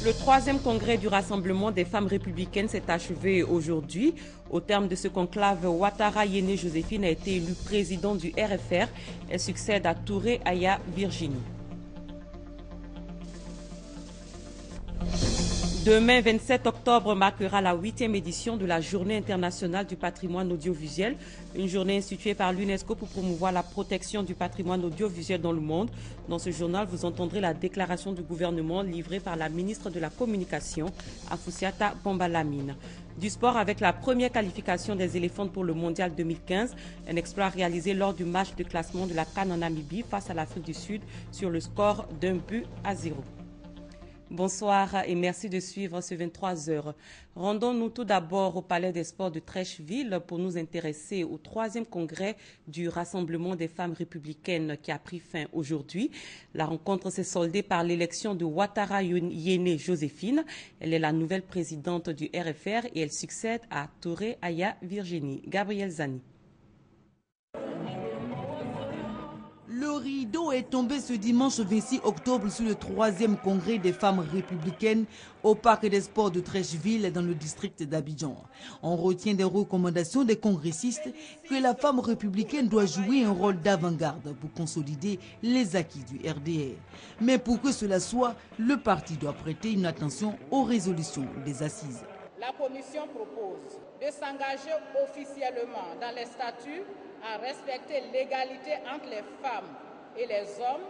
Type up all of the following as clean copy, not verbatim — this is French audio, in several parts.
Le 3e congrès du Rassemblement des femmes républicaines s'est achevé aujourd'hui. Au terme de ce conclave, Ouattara Yéné Joséphine a été élue présidente du RFR. Elle succède à Touré Aya Virginie. Demain, 27 octobre, marquera la 8e édition de la Journée internationale du patrimoine audiovisuel, une journée instituée par l'UNESCO pour promouvoir la protection du patrimoine audiovisuel dans le monde. Dans ce journal, vous entendrez la déclaration du gouvernement livrée par la ministre de la Communication, Afoussiata Bambalamine. Du sport avec la première qualification des éléphants pour le Mondial 2015, un exploit réalisé lors du match de classement de la CAN en Namibie face à l'Afrique du Sud sur le score d'1-0. Bonsoir et merci de suivre ce 23h. Rendons-nous tout d'abord au Palais des Sports de Trècheville pour nous intéresser au 3e congrès du Rassemblement des femmes républicaines qui a pris fin aujourd'hui. La rencontre s'est soldée par l'élection de Ouattara Yéné Joséphine. Elle est la nouvelle présidente du RFR et elle succède à Touré Aya Virginie. Gabriel Zani. Le rideau est tombé ce dimanche 26 octobre sur le 3e congrès des femmes républicaines au Parc des Sports de Trècheville dans le district d'Abidjan. On retient des recommandations des congressistes que la femme républicaine doit jouer un rôle d'avant-garde pour consolider les acquis du RDR. Mais pour que cela soit, le parti doit prêter une attention aux résolutions des assises. La Commission propose de s'engager officiellement dans les statuts à respecter l'égalité entre les femmes et les hommes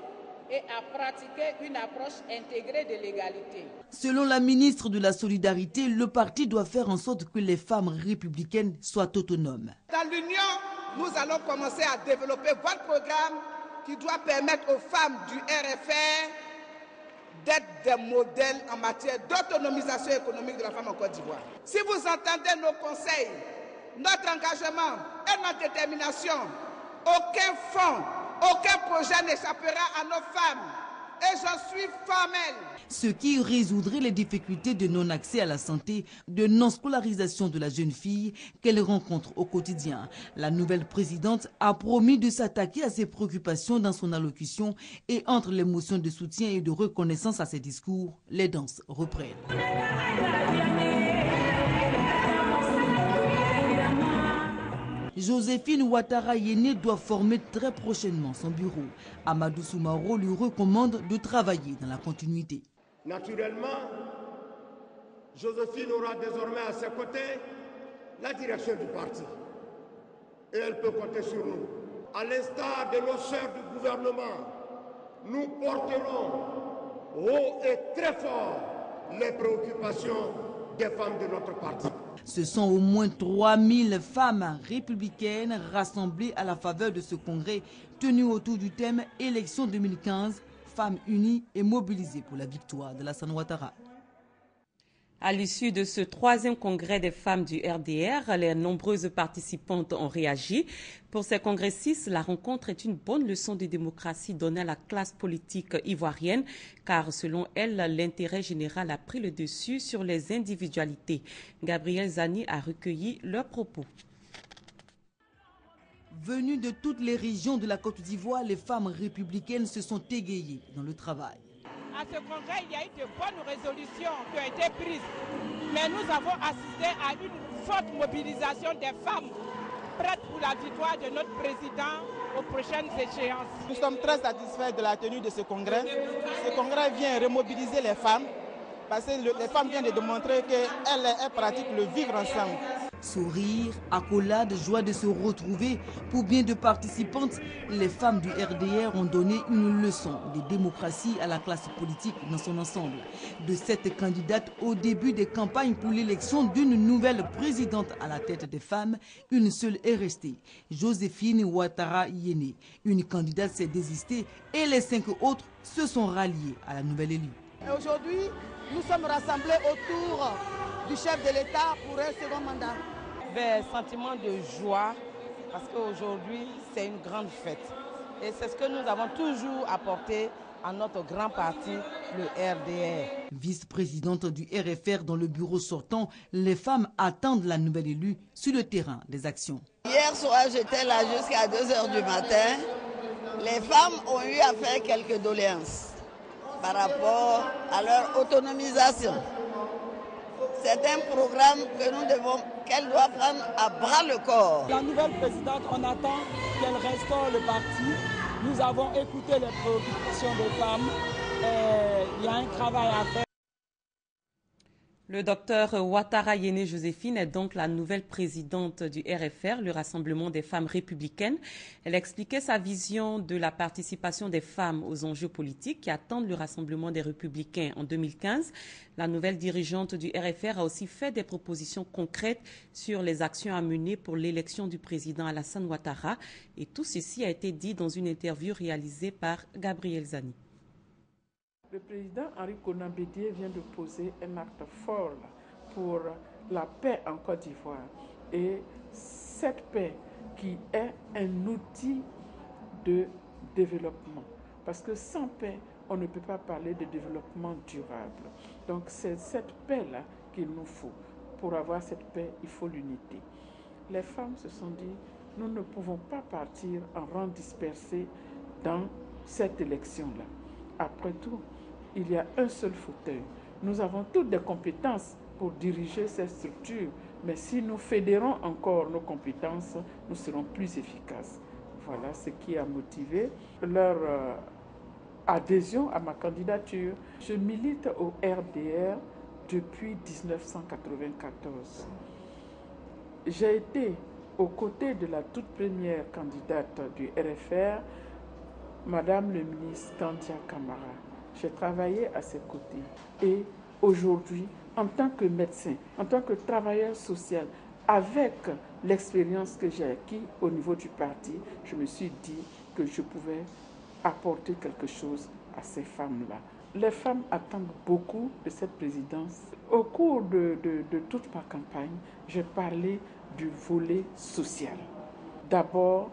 et à pratiquer une approche intégrée de l'égalité. Selon la ministre de la Solidarité, le parti doit faire en sorte que les femmes républicaines soient autonomes. Dans l'Union, nous allons commencer à développer votre programme qui doit permettre aux femmes du RFR d'être des modèles en matière d'autonomisation économique de la femme en Côte d'Ivoire. Si vous entendez nos conseils, notre engagement et notre détermination, aucun fonds, aucun projet n'échappera à nos femmes. Et j'en suis formelle. Ce qui résoudrait les difficultés de non-accès à la santé, de non-scolarisation de la jeune fille qu'elle rencontre au quotidien. La nouvelle présidente a promis de s'attaquer à ses préoccupations dans son allocution et entre les motions de soutien et de reconnaissance à ses discours, les danses reprennent. Joséphine Ouattara Yéné doit former très prochainement son bureau. Amadou Soumaro lui recommande de travailler dans la continuité. Naturellement, Joséphine aura désormais à ses côtés la direction du parti. Et elle peut compter sur nous. À l'instar de nos chefs du gouvernement, nous porterons haut et très fort les préoccupations des femmes de notre parti. Ce sont au moins 3000 femmes républicaines rassemblées à la faveur de ce congrès tenu autour du thème « Élection 2015, femmes unies et mobilisées pour la victoire » de Lassane Ouattara. À l'issue de ce 3e congrès des femmes du RDR, les nombreuses participantes ont réagi. Pour ces congressistes, la rencontre est une bonne leçon de démocratie donnée à la classe politique ivoirienne, car selon elle, l'intérêt général a pris le dessus sur les individualités. Gabriel Zani a recueilli leurs propos. Venues de toutes les régions de la Côte d'Ivoire, les femmes républicaines se sont égayées dans le travail. À ce congrès, il y a eu de bonnes résolutions qui ont été prises. Mais nous avons assisté à une forte mobilisation des femmes prêtes pour la victoire de notre président aux prochaines échéances. Nous sommes très satisfaits de la tenue de ce congrès. Ce congrès vient remobiliser les femmes parce que les femmes viennent de démontrer qu'elles pratiquent le vivre ensemble. Sourire, accolade, joie de se retrouver. Pour bien de participantes, les femmes du RDR ont donné une leçon de démocratie à la classe politique dans son ensemble. De cette candidate au début des campagnes pour l'élection d'une nouvelle présidente à la tête des femmes, une seule est restée, Joséphine Ouattara Yéné. Une candidate s'est désistée et les 5 autres se sont ralliés à la nouvelle élue. Aujourd'hui, nous sommes rassemblés autour du chef de l'État pour un second mandat. Un sentiment de joie parce qu'aujourd'hui c'est une grande fête et c'est ce que nous avons toujours apporté à notre grand parti, le RDR. Vice-présidente du RFR dans le bureau sortant, les femmes attendent la nouvelle élue sur le terrain des actions. Hier soir, j'étais là jusqu'à 2 h du matin. Les femmes ont eu à faire quelques doléances. par rapport à leur autonomisation. C'est un programme qu'elle doit prendre à bras le corps. La nouvelle présidente, on attend qu'elle restaure le parti. Nous avons écouté les préoccupations des femmes. Il y a un travail à faire. Le docteur Ouattara Yéné Joséphine est donc la nouvelle présidente du RFR, le Rassemblement des femmes républicaines. Elle expliquait sa vision de la participation des femmes aux enjeux politiques qui attendent le Rassemblement des républicains en 2015. La nouvelle dirigeante du RFR a aussi fait des propositions concrètes sur les actions à mener pour l'élection du président Alassane Ouattara. Et tout ceci a été dit dans une interview réalisée par Gabriel Zani. Le président Henri Konan Bédié vient de poser un acte fort pour la paix en Côte d'Ivoire. Et cette paix qui est un outil de développement. Parce que sans paix, on ne peut pas parler de développement durable. Donc c'est cette paix-là qu'il nous faut. Pour avoir cette paix, il faut l'unité. Les femmes se sont dit, nous ne pouvons pas partir en rang dispersé dans cette élection-là. Après tout, il y a un seul fauteuil. Nous avons toutes des compétences pour diriger cette structure, mais si nous fédérons encore nos compétences, nous serons plus efficaces. Voilà ce qui a motivé leur adhésion à ma candidature. Je milite au RDR depuis 1994. J'ai été aux côtés de la toute première candidate du RFR, Madame le ministre Kandia Camara. J'ai travaillé à ses côtés. Et aujourd'hui, en tant que médecin, en tant que travailleur social, avec l'expérience que j'ai acquise au niveau du parti, je me suis dit que je pouvais apporter quelque chose à ces femmes-là. Les femmes attendent beaucoup de cette présidence. Au cours de toute ma campagne, j'ai parlé du volet social. D'abord,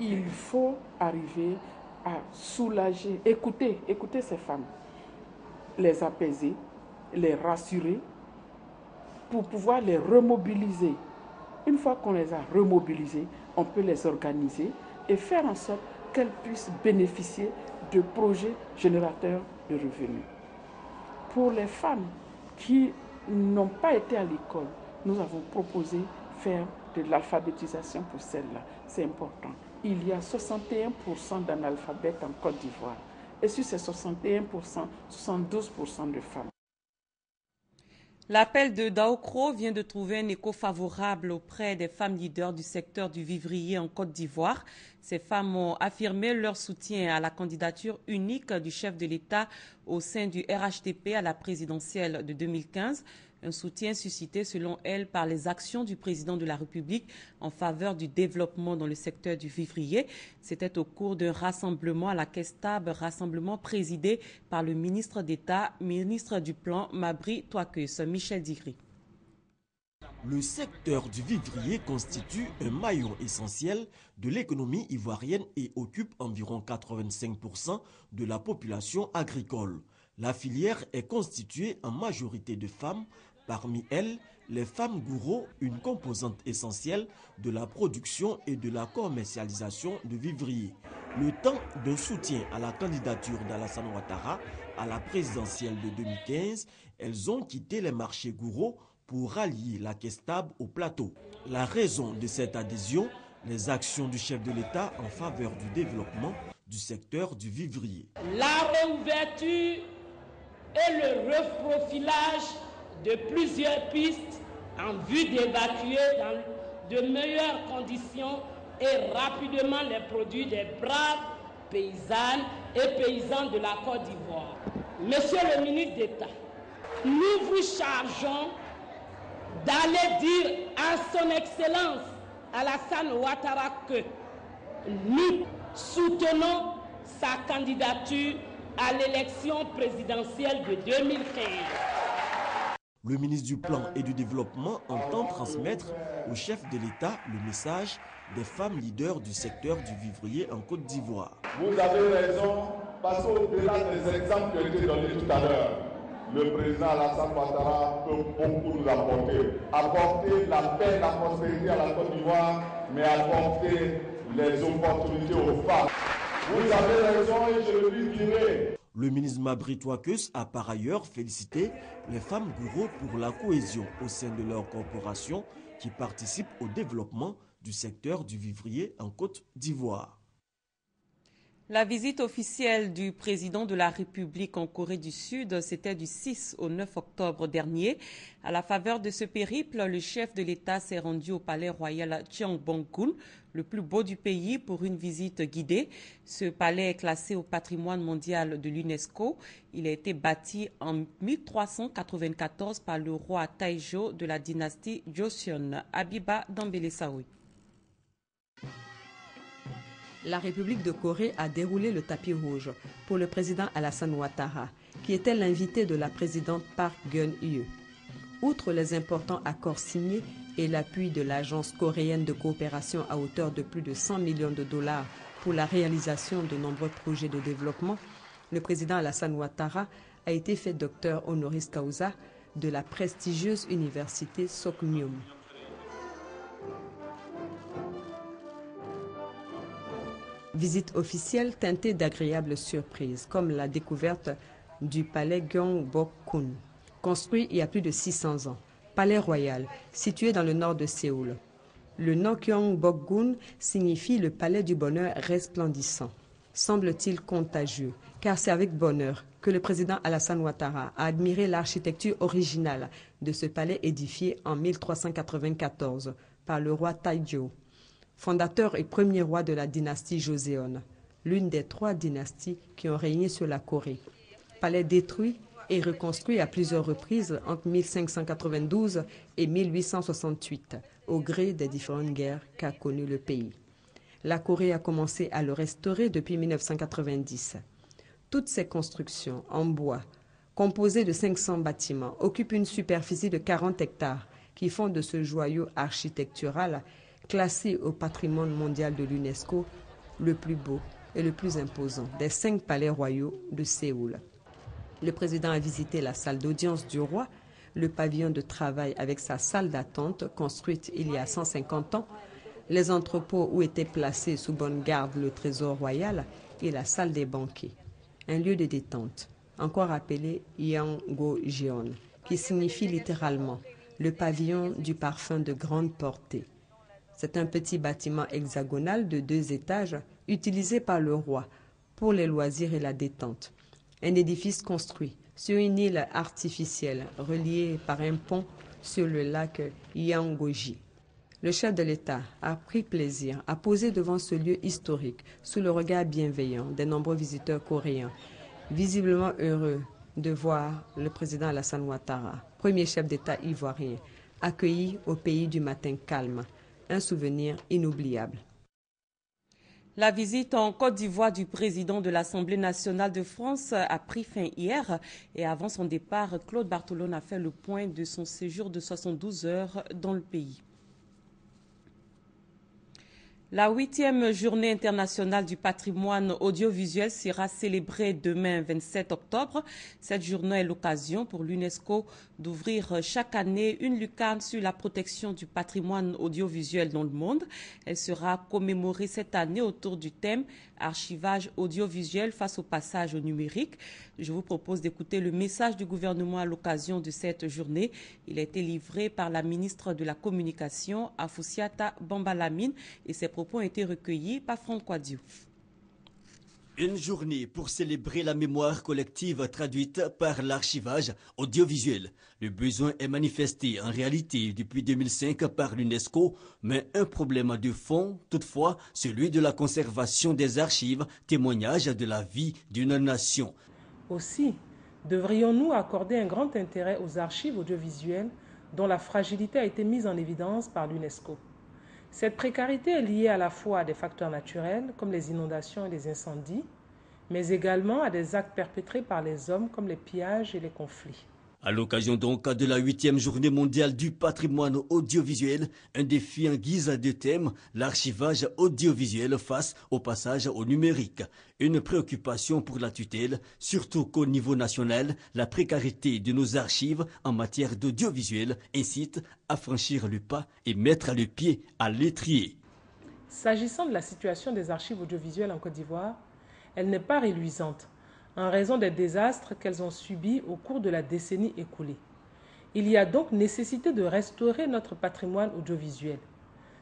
il faut arriver à soulager, écouter ces femmes, les apaiser, les rassurer pour pouvoir les remobiliser. Une fois qu'on les a remobilisées, on peut les organiser et faire en sorte qu'elles puissent bénéficier de projets générateurs de revenus. Pour les femmes qui n'ont pas été à l'école, nous avons proposé faire de l'alphabétisation pour celles-là. C'est important. Il y a 61% d'analphabètes en Côte d'Ivoire. Et sur ces 61%, 72% de femmes. L'appel de Daokro vient de trouver un écho favorable auprès des femmes leaders du secteur du vivrier en Côte d'Ivoire. Ces femmes ont affirmé leur soutien à la candidature unique du chef de l'État au sein du RHDP à la présidentielle de 2015. Un soutien suscité, selon elles, par les actions du président de la République en faveur du développement dans le secteur du vivrier. C'était au cours d'un rassemblement à la Kestab, rassemblement présidé par le ministre d'État, ministre du Plan, Mabri Touakeus, Michel Digri. Le secteur du vivrier constitue un maillon essentiel de l'économie ivoirienne et occupe environ 85% de la population agricole. La filière est constituée en majorité de femmes. Parmi elles, les femmes gourous, une composante essentielle de la production et de la commercialisation de vivriers. Le temps d'un soutien à la candidature d'Alassane Ouattara à la présidentielle de 2015, elles ont quitté les marchés gourous pour rallier la Kestab au plateau. La raison de cette adhésion, les actions du chef de l'État en faveur du développement du secteur du vivrier. La réouverture et le reprofilage de plusieurs pistes en vue d'évacuer dans de meilleures conditions et rapidement les produits des braves paysannes et paysans de la Côte d'Ivoire. Monsieur le ministre d'État, nous vous chargeons d'aller dire à son Excellence Alassane Ouattara que nous soutenons sa candidature à l'élection présidentielle de 2015. Le ministre du Plan et du Développement entend transmettre au chef de l'État le message des femmes leaders du secteur du vivrier en Côte d'Ivoire. Vous avez raison, parce qu'au-delà des exemples qui ont été donnés tout à l'heure, le président Alassane Ouattara peut beaucoup nous apporter. Apporter la paix, la prospérité à la Côte d'Ivoire, mais apporter les opportunités aux femmes. Vous avez raison et je le lui dirai. Le ministre Mabry Touakeus a par ailleurs félicité les femmes gourous pour la cohésion au sein de leur corporation qui participent au développement du secteur du vivrier en Côte d'Ivoire. La visite officielle du président de la République en Corée du Sud, c'était du 6 au 9 octobre dernier. À la faveur de ce périple, le chef de l'État s'est rendu au palais royal Gyeongbokgung, le plus beau du pays, pour une visite guidée. Ce palais est classé au patrimoine mondial de l'UNESCO. Il a été bâti en 1394 par le roi Taejo de la dynastie Joseon. Abiba Dambele-Saoui. La République de Corée a déroulé le tapis rouge pour le président Alassane Ouattara, qui était l'invité de la présidente Park Geun-hye. Outre les importants accords signés et l'appui de l'Agence coréenne de coopération à hauteur de plus de 100 millions de dollars pour la réalisation de nombreux projets de développement, le président Alassane Ouattara a été fait docteur honoris causa de la prestigieuse université Sokmyum. Visite officielle teintée d'agréables surprises, comme la découverte du palais Gyeongbokgung, construit il y a plus de 600 ans, palais royal, situé dans le nord de Séoul. Le nom Gyeongbokgung signifie le palais du bonheur resplendissant. Semble-t-il contagieux, car c'est avec bonheur que le président Alassane Ouattara a admiré l'architecture originale de ce palais édifié en 1394 par le roi Taejo, fondateur et premier roi de la dynastie Joseon, l'une des 3 dynasties qui ont régné sur la Corée. Palais détruit et reconstruit à plusieurs reprises entre 1592 et 1868, au gré des différentes guerres qu'a connues le pays. La Corée a commencé à le restaurer depuis 1990. Toutes ces constructions en bois, composées de 500 bâtiments, occupent une superficie de 40 hectares qui font de ce joyau architectural classé au patrimoine mondial de l'UNESCO, le plus beau et le plus imposant des 5 palais royaux de Séoul. Le président a visité la salle d'audience du roi, le pavillon de travail avec sa salle d'attente construite il y a 150 ans, les entrepôts où était placé sous bonne garde le trésor royal et la salle des banquets. Un lieu de détente, encore appelé Yangojeon, qui signifie littéralement le pavillon du parfum de grande portée. C'est un petit bâtiment hexagonal de 2 étages utilisé par le roi pour les loisirs et la détente. Un édifice construit sur une île artificielle reliée par un pont sur le lac Yangoji. Le chef de l'État a pris plaisir à poser devant ce lieu historique sous le regard bienveillant des nombreux visiteurs coréens, visiblement heureux de voir le président Alassane Ouattara, premier chef d'État ivoirien, accueilli au pays du matin calme. Un souvenir inoubliable. La visite en Côte d'Ivoire du président de l'Assemblée nationale de France a pris fin hier et avant son départ, Claude Bartholone a fait le point de son séjour de 72 heures dans le pays. La 8e journée internationale du patrimoine audiovisuel sera célébrée demain 27 octobre. Cette journée est l'occasion pour l'UNESCO d'ouvrir chaque année une lucarne sur la protection du patrimoine audiovisuel dans le monde. Elle sera commémorée cette année autour du thème archivage audiovisuel face au passage au numérique. Je vous propose d'écouter le message du gouvernement à l'occasion de cette journée. Il a été livré par la ministre de la Communication, Afoussiata Bambalamine, et ses propos ont été recueillis par Franck Quadiou. Une journée pour célébrer la mémoire collective traduite par l'archivage audiovisuel. Le besoin est manifesté en réalité depuis 2005 par l'UNESCO, mais un problème de fond, toutefois, celui de la conservation des archives, témoignage de la vie d'une nation. Aussi, devrions-nous accorder un grand intérêt aux archives audiovisuelles dont la fragilité a été mise en évidence par l'UNESCO. Cette précarité est liée à la fois à des facteurs naturels comme les inondations et les incendies, mais également à des actes perpétrés par les hommes comme les pillages et les conflits. À l'occasion donc de la 8e journée mondiale du patrimoine audiovisuel, un défi en guise de thème, l'archivage audiovisuel face au passage au numérique. Une préoccupation pour la tutelle, surtout qu'au niveau national, la précarité de nos archives en matière d'audiovisuel incite à franchir le pas et mettre le pied à l'étrier. S'agissant de la situation des archives audiovisuelles en Côte d'Ivoire, elle n'est pas reluisante. en raison des désastres qu'elles ont subis au cours de la décennie écoulée. Il y a donc nécessité de restaurer notre patrimoine audiovisuel.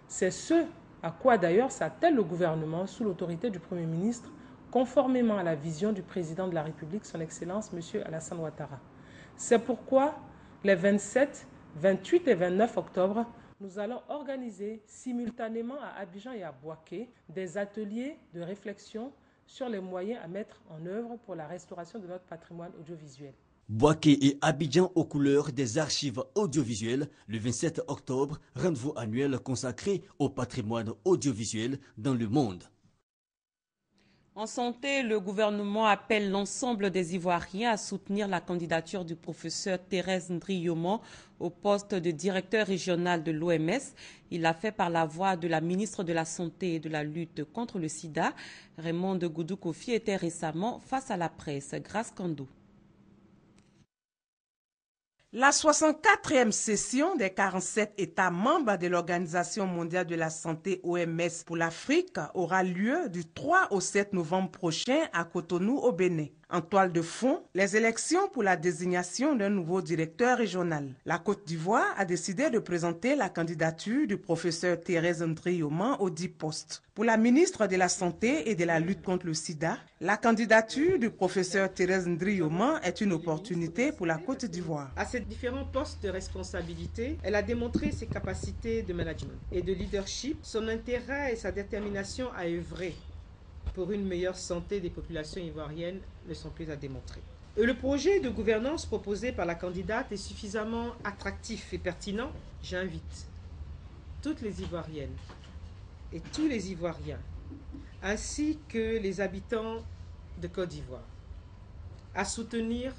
C'est ce à quoi d'ailleurs s'attelle le gouvernement sous l'autorité du Premier ministre, conformément à la vision du président de la République, son Excellence M. Alassane Ouattara. C'est pourquoi les 27, 28 et 29 octobre, nous allons organiser simultanément à Abidjan et à Bouaké des ateliers de réflexion sur les moyens à mettre en œuvre pour la restauration de notre patrimoine audiovisuel. Bouaké et Abidjan aux couleurs des archives audiovisuelles, le 27 octobre, rendez-vous annuel consacré au patrimoine audiovisuel dans le monde. En santé, le gouvernement appelle l'ensemble des Ivoiriens à soutenir la candidature du professeur Thérèse Ndriyoman au poste de directeur régional de l'OMS. Il l'a fait par la voix de la ministre de la Santé et de la lutte contre le sida. Raymond Goudou Kofi était récemment face à la presse. Grace Kando. La 64e session des 47 États membres de l'Organisation mondiale de la santé OMS pour l'Afrique aura lieu du 3 au 7 novembre prochain à Cotonou au Bénin. En toile de fond, les élections pour la désignation d'un nouveau directeur régional. La Côte d'Ivoire a décidé de présenter la candidature du professeur Thérèse Ndriyoman au 10 postes. Pour la ministre de la Santé et de la lutte contre le sida, la candidature du professeur Thérèse Ndriyoman est une opportunité pour la Côte d'Ivoire. À ces différents postes de responsabilité, elle a démontré ses capacités de management et de leadership, son intérêt et sa détermination à œuvrer pour une meilleure santé des populations ivoiriennes ne sont plus à démontrer. Et le projet de gouvernance proposé par la candidate est suffisamment attractif et pertinent. J'invite toutes les Ivoiriennes et tous les Ivoiriens, ainsi que les habitants de Côte d'Ivoire, à soutenir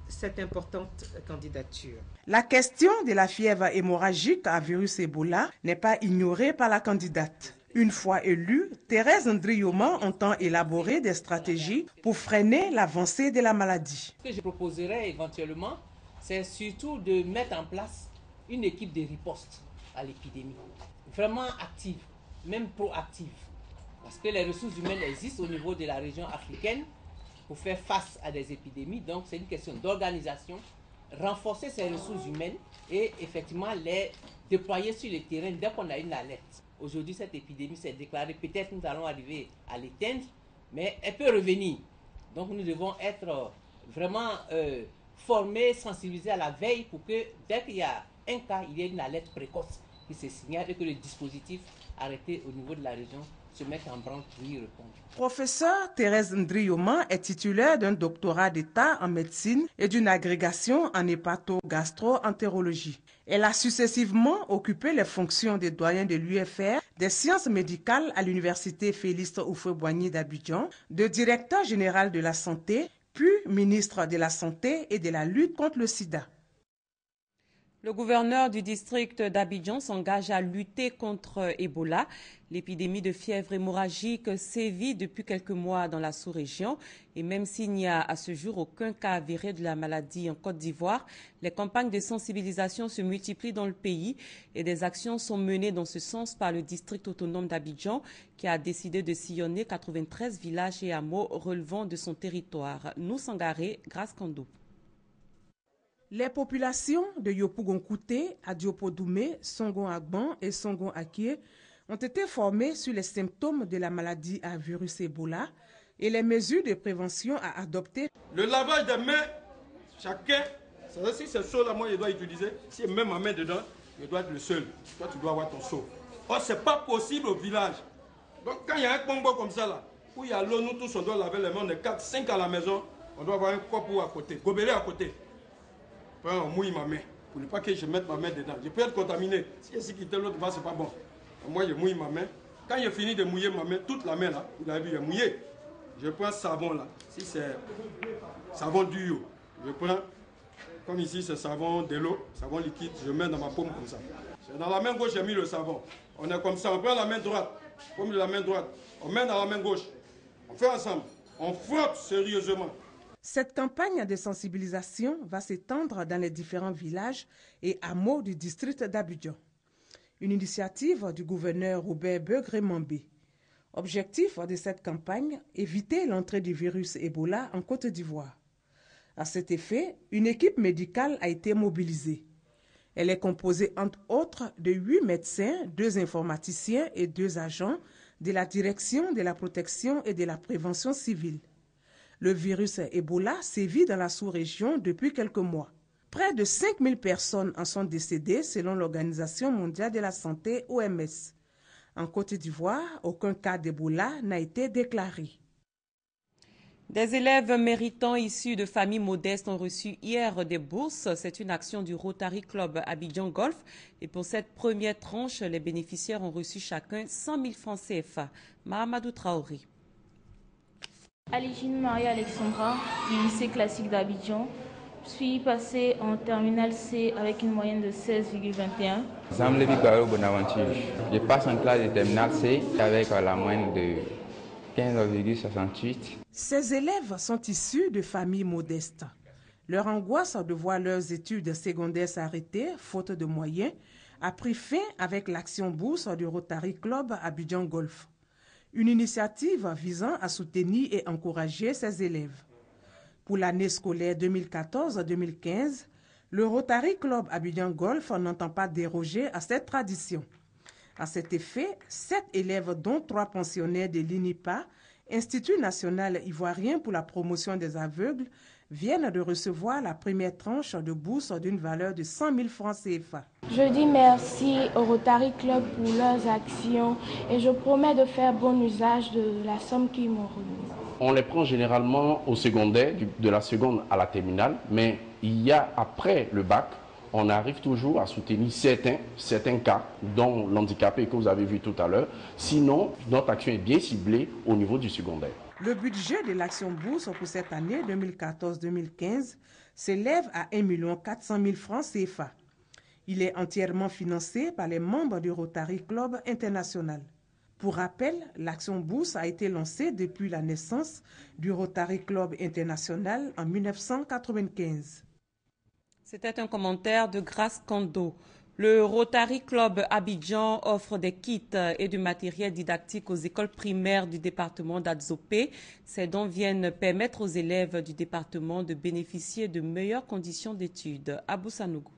cette importante candidature. La question de la fièvre hémorragique à virus Ebola n'est pas ignorée par la candidate. Une fois élue, Thérèse Ndriyoman entend élaborer des stratégies pour freiner l'avancée de la maladie. Ce que je proposerais éventuellement, c'est surtout de mettre en place une équipe de riposte à l'épidémie. Vraiment active, même proactive. Parce que les ressources humaines existent au niveau de la région africaine pour faire face à des épidémies. Donc c'est une question d'organisation, renforcer ces ressources humaines et effectivement les déployer sur le terrain dès qu'on a une alerte. Aujourd'hui, cette épidémie s'est déclarée. Peut-être nous allons arriver à l'éteindre, mais elle peut revenir. Donc nous devons être vraiment formés, sensibilisés à la veille pour que dès qu'il y a un cas, il y ait une alerte précoce qui se signale et que le dispositif arrêté au niveau de la région se mette en branle pour y répondre. Professeur Thérèse Ndriyoman est titulaire d'un doctorat d'État en médecine et d'une agrégation en hépato-gastro-entérologie. Elle a successivement occupé les fonctions de doyen de l'UFR des sciences médicales à l'université Félix Houphouët-Boigny d'Abidjan, de directeur général de la santé, puis ministre de la Santé et de la lutte contre le sida. Le gouverneur du district d'Abidjan s'engage à lutter contre Ebola. L'épidémie de fièvre hémorragique sévit depuis quelques mois dans la sous-région. Et même s'il n'y a à ce jour aucun cas avéré de la maladie en Côte d'Ivoire, les campagnes de sensibilisation se multiplient dans le pays et des actions sont menées dans ce sens par le district autonome d'Abidjan qui a décidé de sillonner 93 villages et hameaux relevant de son territoire. Nous Sangaré, Grace Kando. Les populations de Yopougon-Kouté, Adiopodoumé, Songon-Agban et Songon-Akie ont été formées sur les symptômes de la maladie à virus Ebola et les mesures de prévention à adopter. Le lavage des mains, chacun, si c'est chaud là, moi je dois utiliser, si je mets ma main dedans, je dois être le seul. Toi tu dois avoir ton seau. Or c'est pas possible au village. Donc quand il y a un combo comme ça là, où il y a l'eau, nous tous on doit laver les mains, on est 4, 5 à la maison, on doit avoir un copeau à côté, gobelet à côté. On mouille ma main, pour ne pas que je mette ma main dedans. Je peux être contaminé. Si je quitte l'autre, c'est pas bon. Moi, je mouille ma main. Quand j'ai fini de mouiller ma main, toute la main là, vous avez vu, j'ai mouillé. Je prends savon là. Si c'est savon dur, je prends, comme ici, c'est savon de l'eau, savon liquide, je mets dans ma paume comme ça. Dans la main gauche, j'ai mis le savon. On est comme ça, on prend la main droite, comme de la main droite. On met dans la main gauche. On fait ensemble. On frotte sérieusement. Cette campagne de sensibilisation va s'étendre dans les différents villages et hameaux du district d'Abidjan. Une initiative du gouverneur Robert Begré-Mambé. Objectif de cette campagne, éviter l'entrée du virus Ebola en Côte d'Ivoire. À cet effet, une équipe médicale a été mobilisée. Elle est composée entre autres de 8 médecins, 2 informaticiens et 2 agents de la direction de la protection et de la prévention civile. Le virus Ebola sévit dans la sous-région depuis quelques mois. Près de 5000 personnes en sont décédées selon l'Organisation mondiale de la santé OMS. En Côte d'Ivoire, aucun cas d'Ebola n'a été déclaré. Des élèves méritants issus de familles modestes ont reçu hier des bourses. C'est une action du Rotary Club Abidjan Golf. Et pour cette première tranche, les bénéficiaires ont reçu chacun 100 000 francs CFA. Mahamadou Traoré. Aligine Marie-Alexandra du lycée classique d'Abidjan. Je suis passée en terminale C avec une moyenne de 16,21. Je passe en classe de terminale C avec la moyenne de 15,68. Ces élèves sont issus de familles modestes. Leur angoisse de voir leurs études secondaires s'arrêter, faute de moyens, a pris fin avec l'action bourse du Rotary Club Abidjan Golf. Une initiative visant à soutenir et encourager ces élèves. Pour l'année scolaire 2014-2015, le Rotary Club Abidjan Golf n'entend pas déroger à cette tradition. À cet effet, 7 élèves, dont 3 pensionnaires de l'INIPA, Institut national ivoirien pour la promotion des aveugles, viennent de recevoir la première tranche de bourse d'une valeur de 100 000 francs CFA. Je dis merci au Rotary Club pour leurs actions et je promets de faire bon usage de la somme qu'ils m'ont remise. On les prend généralement au secondaire, de la seconde à la terminale, mais il y a après le bac, on arrive toujours à soutenir certains cas, dont l'handicapé que vous avez vu tout à l'heure. Sinon, notre action est bien ciblée au niveau du secondaire. Le budget de l'action bourse pour cette année 2014-2015 s'élève à 1 400 000 francs CFA. Il est entièrement financé par les membres du Rotary Club International. Pour rappel, l'action bourse a été lancée depuis la naissance du Rotary Club International en 1995. C'était un commentaire de Grace Kondo. Le Rotary Club Abidjan offre des kits et du matériel didactique aux écoles primaires du département d'Adzopé. Ces dons viennent permettre aux élèves du département de bénéficier de meilleures conditions d'études. Abou Sanougou.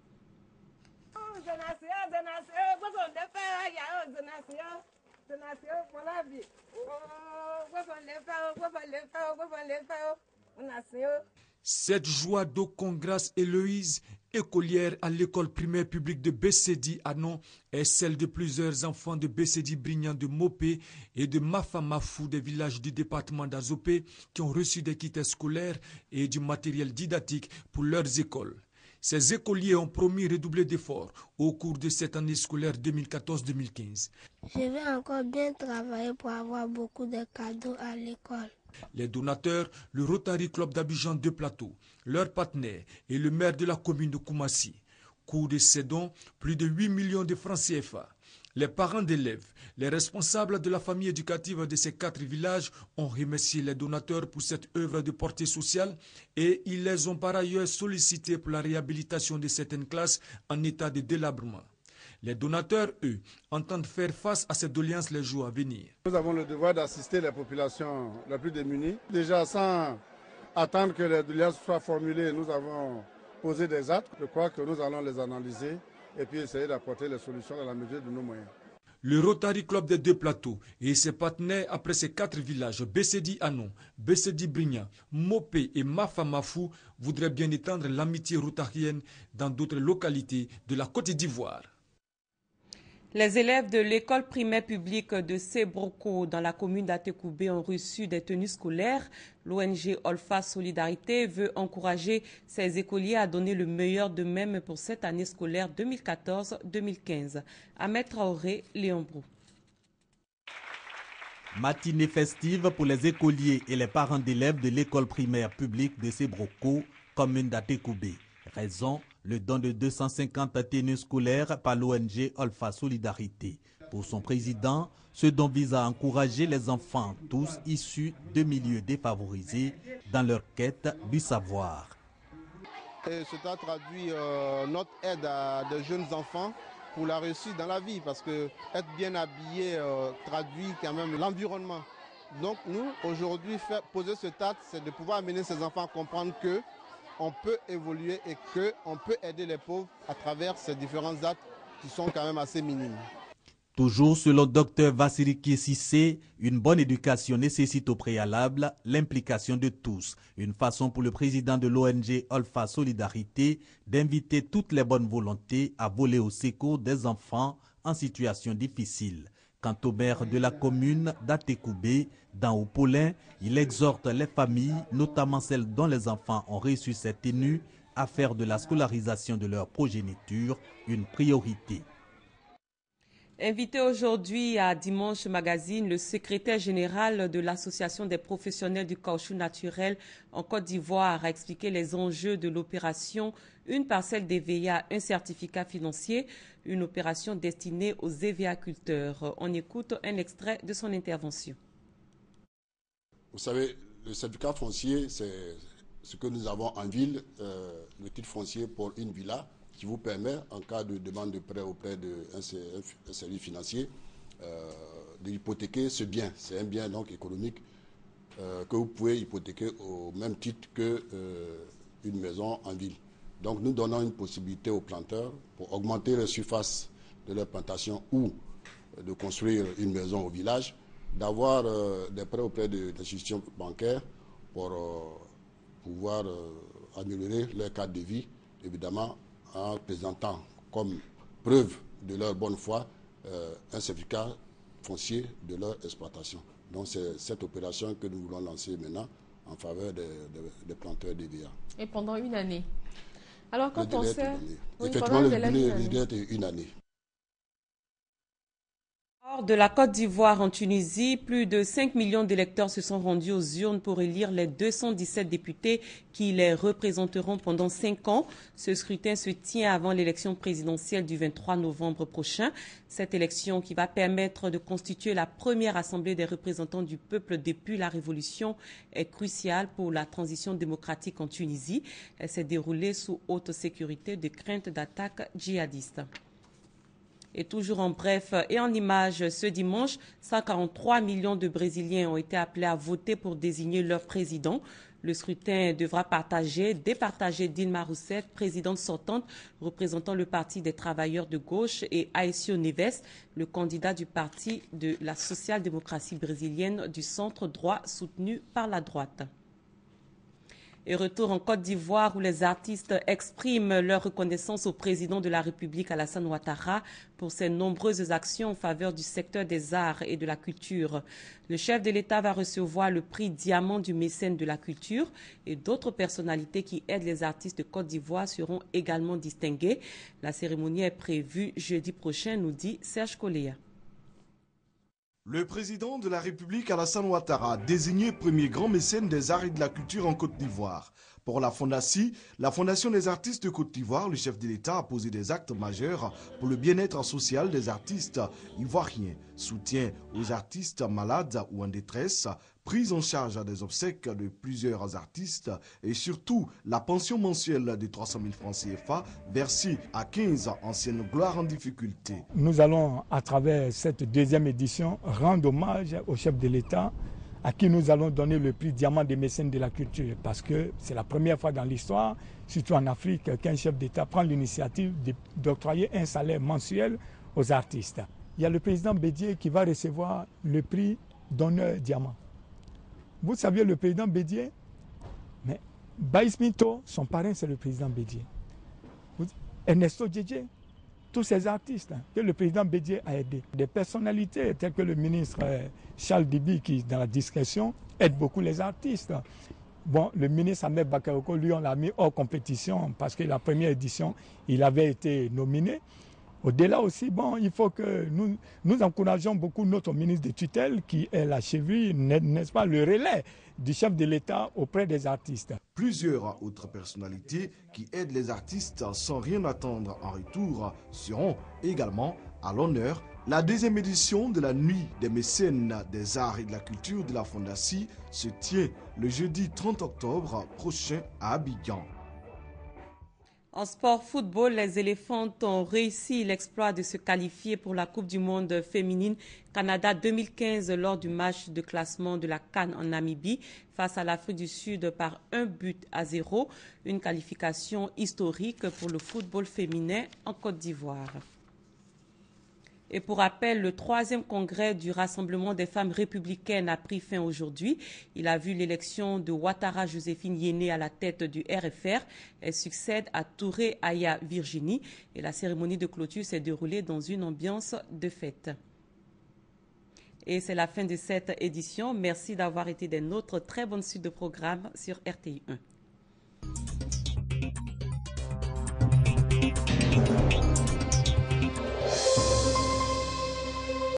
Cette joie d'aucun grâce Héloïse, écolière à l'école primaire publique de Bessedi Anon, est celle de plusieurs enfants de Bessedi Brignan de Mopé et de Mafamafou des villages du département d'Azopé qui ont reçu des kits scolaires et du matériel didactique pour leurs écoles. Ces écoliers ont promis redoubler d'efforts au cours de cette année scolaire 2014-2015. Je vais encore bien travailler pour avoir beaucoup de cadeaux à l'école. Les donateurs, le Rotary Club d'Abidjan de Plateau, leurs partenaires et le maire de la commune de Koumassi. Coût de ces dons, plus de 8 millions de francs CFA. Les parents d'élèves, les responsables de la famille éducative de ces 4 villages ont remercié les donateurs pour cette œuvre de portée sociale et ils les ont par ailleurs sollicités pour la réhabilitation de certaines classes en état de délabrement. Les donateurs, eux, entendent faire face à ces doléances les jours à venir. Nous avons le devoir d'assister les populations les plus démunies. Déjà, sans attendre que les doléances soient formulées, nous avons posé des actes. Je crois que nous allons les analyser et puis essayer d'apporter les solutions dans la mesure de nos moyens. Le Rotary Club des 2 plateaux et ses partenaires après ces 4 villages, Bessedi Anon, Bessedi Brignan, Mopé et Mafamafou, voudraient bien étendre l'amitié rotarienne dans d'autres localités de la Côte d'Ivoire. Les élèves de l'école primaire publique de Sebroko dans la commune d'Atekoubé ont reçu des tenues scolaires. L'ONG Olfa Solidarité veut encourager ses écoliers à donner le meilleur d'eux-mêmes pour cette année scolaire 2014-2015. Ahmed Traoré, Léon Brou. Matinée festive pour les écoliers et les parents d'élèves de l'école primaire publique de Sebroko, commune d'Atekoubé. Raison, le don de 250 tenues scolaires par l'ONG Olfa Solidarité. Pour son président, ce don vise à encourager les enfants, tous issus de milieux défavorisés, dans leur quête du savoir. Et cela traduit notre aide à de jeunes enfants pour la réussite dans la vie, parce que être bien habillé traduit quand même l'environnement. Donc nous, aujourd'hui, poser cet acte, c'est de pouvoir amener ces enfants à comprendre que on peut évoluer et qu'on peut aider les pauvres à travers ces différents actes qui sont quand même assez minimes. Toujours selon Dr Vasiliki Sissé, une bonne éducation nécessite au préalable l'implication de tous. Une façon pour le président de l'ONG Olfa Solidarité d'inviter toutes les bonnes volontés à voler au secours des enfants en situation difficile. Quant au maire de la commune d'Atekoubé, dans Oupolin, il exhorte les familles, notamment celles dont les enfants ont reçu cette tenue, à faire de la scolarisation de leur progéniture une priorité. Invité aujourd'hui à Dimanche Magazine, le secrétaire général de l'Association des professionnels du caoutchouc naturel en Côte d'Ivoire a expliqué les enjeux de l'opération Une parcelle d'EVA, un certificat financier, une opération destinée aux EVA-culteurs. On écoute un extrait de son intervention. Vous savez, le certificat foncier, c'est ce que nous avons en ville, le titre foncier pour une villa, qui vous permet, en cas de demande de prêt auprès d'un service financier, d'hypothéquer ce bien. C'est un bien donc économique que vous pouvez hypothéquer au même titre qu'une maison en ville. Donc nous donnons une possibilité aux planteurs pour augmenter la surface de leur plantation ou de construire une maison au village, d'avoir des prêts auprès des institutions bancaires pour pouvoir améliorer leur cadre de vie, évidemment, en présentant comme preuve de leur bonne foi un certificat foncier de leur exploitation. Donc c'est cette opération que nous voulons lancer maintenant en faveur des planteurs d'EVA. Et pendant une année. Alors quand on sait... Effectivement, le délai est une année. Hors de la Côte d'Ivoire, en Tunisie, plus de 5 millions d'électeurs se sont rendus aux urnes pour élire les 217 députés qui les représenteront pendant 5 ans. Ce scrutin se tient avant l'élection présidentielle du 23 novembre prochain. Cette élection qui va permettre de constituer la première assemblée des représentants du peuple depuis la Révolution est cruciale pour la transition démocratique en Tunisie. Elle s'est déroulée sous haute sécurité de crainte d'attaques djihadistes. Et toujours en bref et en images, ce dimanche, 143 millions de Brésiliens ont été appelés à voter pour désigner leur président. Le scrutin devra départager Dilma Rousseff, présidente sortante, représentant le Parti des travailleurs de gauche, et Aécio Neves, le candidat du Parti de la social-démocratie brésilienne du centre droit soutenu par la droite. Et retour en Côte d'Ivoire où les artistes expriment leur reconnaissance au président de la République Alassane Ouattara pour ses nombreuses actions en faveur du secteur des arts et de la culture. Le chef de l'État va recevoir le prix Diamant du mécène de la culture et d'autres personnalités qui aident les artistes de Côte d'Ivoire seront également distinguées. La cérémonie est prévue jeudi prochain, nous dit Serge Coléa. Le président de la République Alassane Ouattara, désigné premier grand mécène des arts et de la culture en Côte d'Ivoire. Pour la Fondation des artistes de Côte d'Ivoire, le chef de l'État a posé des actes majeurs pour le bien-être social des artistes ivoiriens. Soutien aux artistes malades ou en détresse, prise en charge des obsèques de plusieurs artistes et surtout la pension mensuelle de 300 000 francs CFA versée à 15 anciennes gloires en difficulté. Nous allons, à travers cette deuxième édition, rendre hommage au chef de l'État à qui nous allons donner le prix Diamant des mécènes de la culture parce que c'est la première fois dans l'histoire, surtout en Afrique, qu'un chef d'État prend l'initiative d'octroyer un salaire mensuel aux artistes. Il y a le président Bédié qui va recevoir le prix d'honneur Diamant. Vous saviez le président Bédié, mais Baïs Minto, son parrain, c'est le président Bédié. Ernesto Djedje, tous ces artistes que le président Bédié a aidés. Des personnalités telles que le ministre Charles Dibi, qui, dans la discrétion, aide beaucoup les artistes. Bon, le ministre Ahmed Bakayoko, lui, on l'a mis hors compétition parce que la première édition, il avait été nominé. Au-delà aussi, bon, il faut que nous encourageons beaucoup notre ministre de tutelle qui est la cheville, n'est-ce pas, le relais du chef de l'État auprès des artistes. Plusieurs autres personnalités qui aident les artistes sans rien attendre en retour seront également à l'honneur. La deuxième édition de la Nuit des mécènes des arts et de la culture de la Fondation se tient le jeudi 30 octobre prochain à Abidjan. En sport football, les éléphants ont réussi l'exploit de se qualifier pour la Coupe du monde féminine Canada 2015 lors du match de classement de la CAN en Namibie face à l'Afrique du Sud par 1-0, une qualification historique pour le football féminin en Côte d'Ivoire. Et pour rappel, le 3e congrès du Rassemblement des femmes républicaines a pris fin aujourd'hui. Il a vu l'élection de Ouattara Joséphine Yéné à la tête du RFR. Elle succède à Touré Aya Virginie. Et la cérémonie de clôture s'est déroulée dans une ambiance de fête. Et c'est la fin de cette édition. Merci d'avoir été des nôtres. Très bonne suite de programme sur RTI 1.